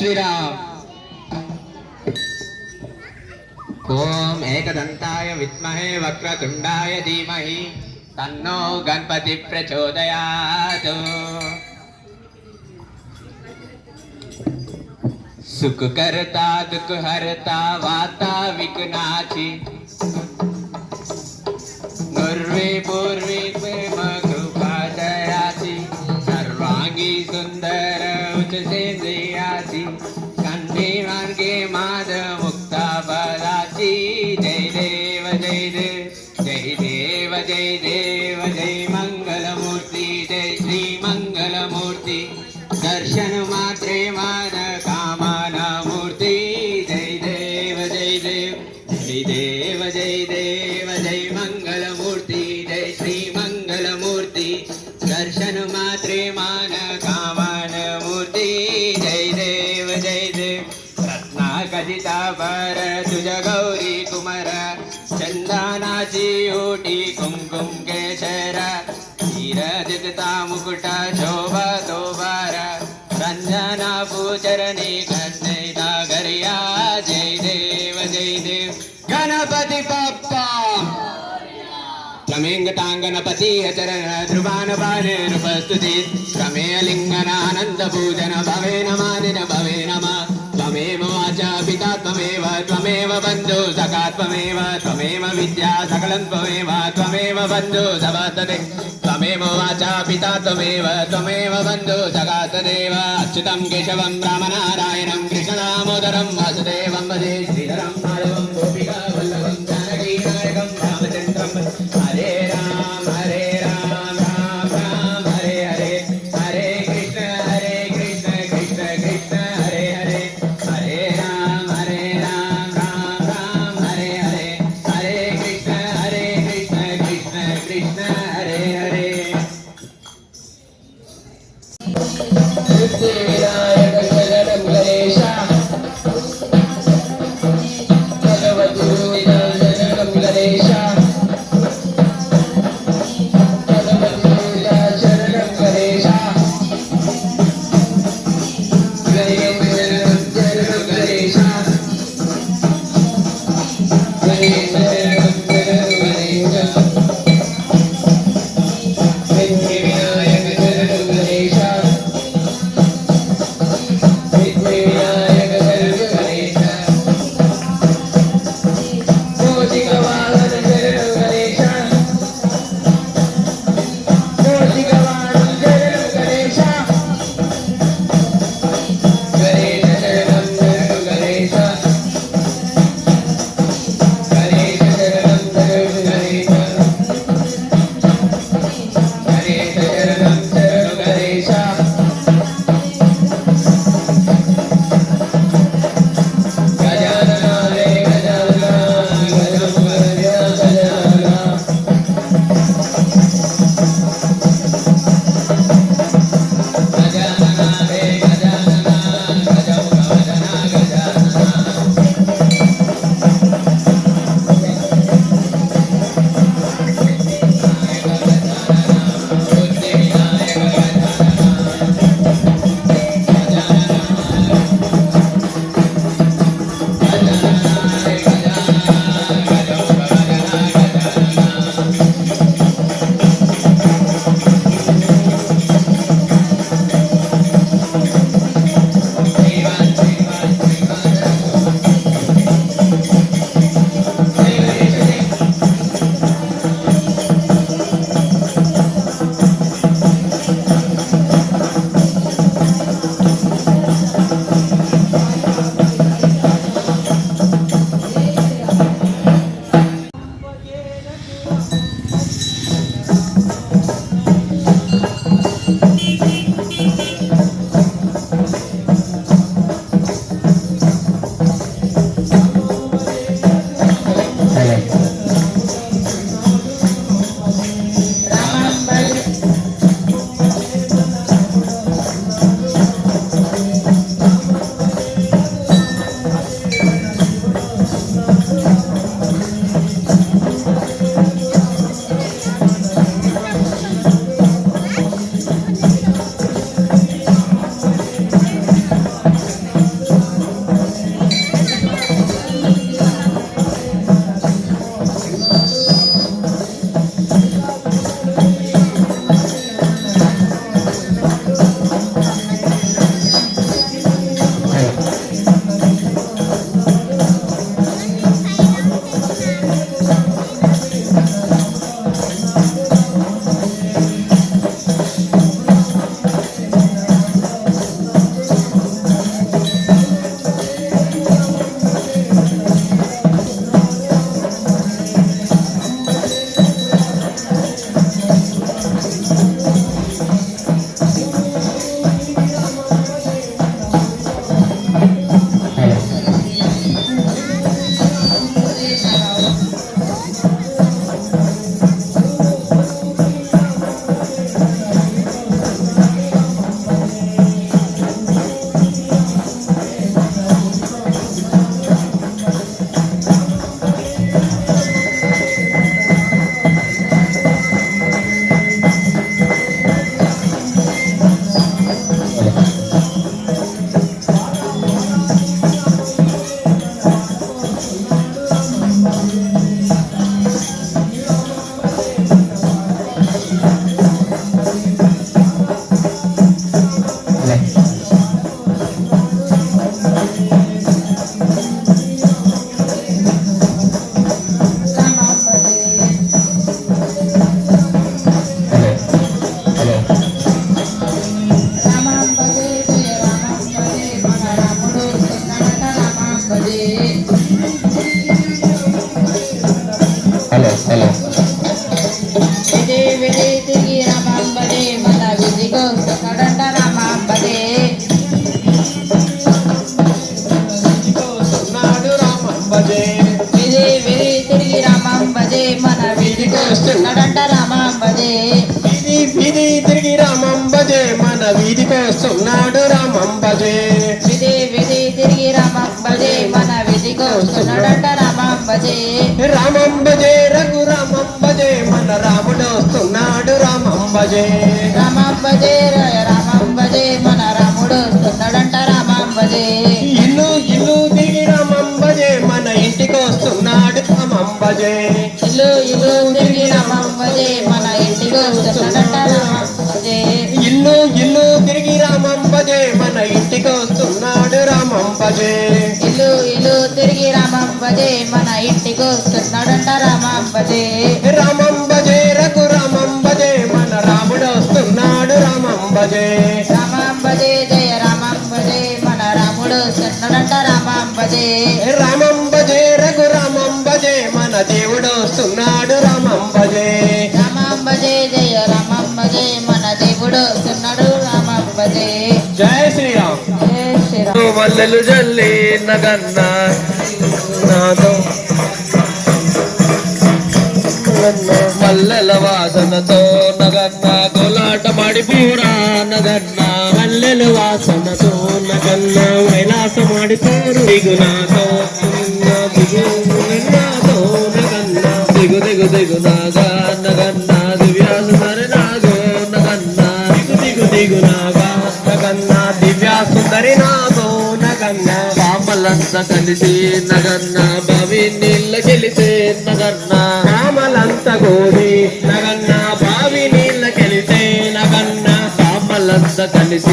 श्रीराम। ओम एकदंताय विद्महे वक्रतुंडाय धीमहि तन्नो गणपति प्रचोदयात्। सुख करता दुख हरता वाता विघ्नाची पूर्वी पूर्वी प्रेम कृपा दयाची सर्वांगी सुंदर उच्च सेंद्रियाची कंठी मार्गे माद मुक्ता बलाची। जय देव जय देव जय देव जय देव जय मंगलमूर्ती जय श्री मंगलमूर्ती दर्शन मात्रे मान कामना मूर्ति। जय देव जय देव जय देव जय देव जय मंगलमूर्ति जय श्री मंगलमूर्ति दर्शन मात्रे मान कामन मूर्ति। जय देव जय देव रत्नाकजिता बर तुझ गौरी कुमार चंदनाची ओटी कुमकुम केशर हीर दिगता मुकुट शोभा तोबार रंजना पूचरणी कन्ने नागरिया। जय देव गणपति बप्पा क्रमेंग तांगनपति चरण ध्रुवान बाणेरुपस्तुति क्रमे लिंगनानंद पूजन भवे नमादिन भवे नमः। त्वमेव वाचा पिता त्वमेव त्वमेव बन्धु सखा त्वमेव त्वमेव विद्या सकलं त्वमेव त्वमेव बन्धु सभातते त्वमेव वाचा पिता त्वमेव त्वमेव बन्धु सखा तदेव। अच्युतं केशवं रामनारायणं कृष्णदामोदरं वासुदेवं भजे श्रीधरं माधवं गोपिका वल्लभं जानकी नायकं रामचन्द्रं। हरे राम राम राम हरे हरे हरे कृष्ण कृष्ण कृष्ण हरे हरे हरे राम राम राम हरे हरे हरे कृष्ण कृष्ण कृष्ण हरे हरे। विनायक शरणं गणेश भगवतु शरणं गणेश भगवतु शरणं गणेश शरणं गणेश विनायक शरणं गणेश తిరిగి రామాంబదే మన విధికి వస్తున్నాడంట రామాంబదే వస్తున్నాడు రామాంబదే విధి తిరిగి రామాంబదే మన విధికి వస్తున్నాడంట రామాంబదే వీధి తిరిగి రామంబజే మన వీధికి వస్తున్నాడు రామంబజే విధి తిరిగి రామాంబదే మన విధికి వస్తున్నాడంట రామాంబదే రామంబజే రఘు రామంబజే మన రాముడు వస్తున్నాడు రామంబజే రామాంబదే రామాంబదే మన రాముడు వస్తున్నాడంట రామాంబదే ఇల్లు తిరిగి రామంబజే మన ఇంటికి వస్తున్నాడు రామంబజే ఇల్లు తిరిగి రామాంబదే మన ఇంటికి వస్తున్నాడంట రామాంబదే ఇల్లు తిరిగి రామంబజే మన ఇంటికి వస్తున్నాడు రామంబజే ఇల్లు తిరిగి రామాంబదే మన ఇంటికి వస్తున్నాడంట రామాంబదే రామంబజే రఘు రామంబజే మన రాముడు వస్తున్నాడు రామంబజే రామాంబదే జయ రామాంబదే మన రాముడు వస్తున్నాడంట రామాంబదే రామంబజే రఘు రామంబజే మన దేవుడు వస్తున్నాడు రామంబజే రామాంబదే జయ రామాంబదే మన దేవుడు వస్తున్నాడు రామాంబదే జయ శ్రీరామ్ జయ శ్రీరామ్ మల్లెలు జల్లి నగన్న నాతో మల్లెల వాసనతో నగన్న కోలాట మాడిపోరా నగన్న మల్లెల వాసనతో నగన్న వైలాస మాడిపోరు దిగునాతో దిగునాతో నగన్న దిగు నాగా నగన్న దివ్యాసు సరి నాగో నగన్న దిగు నాగా నగన్న దివ్యాసు సరి నాగో నగన్న పామలంతా కలిసి నగన్న బావి నీళ్ళ గెలిసే నగన్న పామలంతా గోడి నగన్న బావి నీళ్ళ గెలిసే నగన్న పామలంతా కలిసి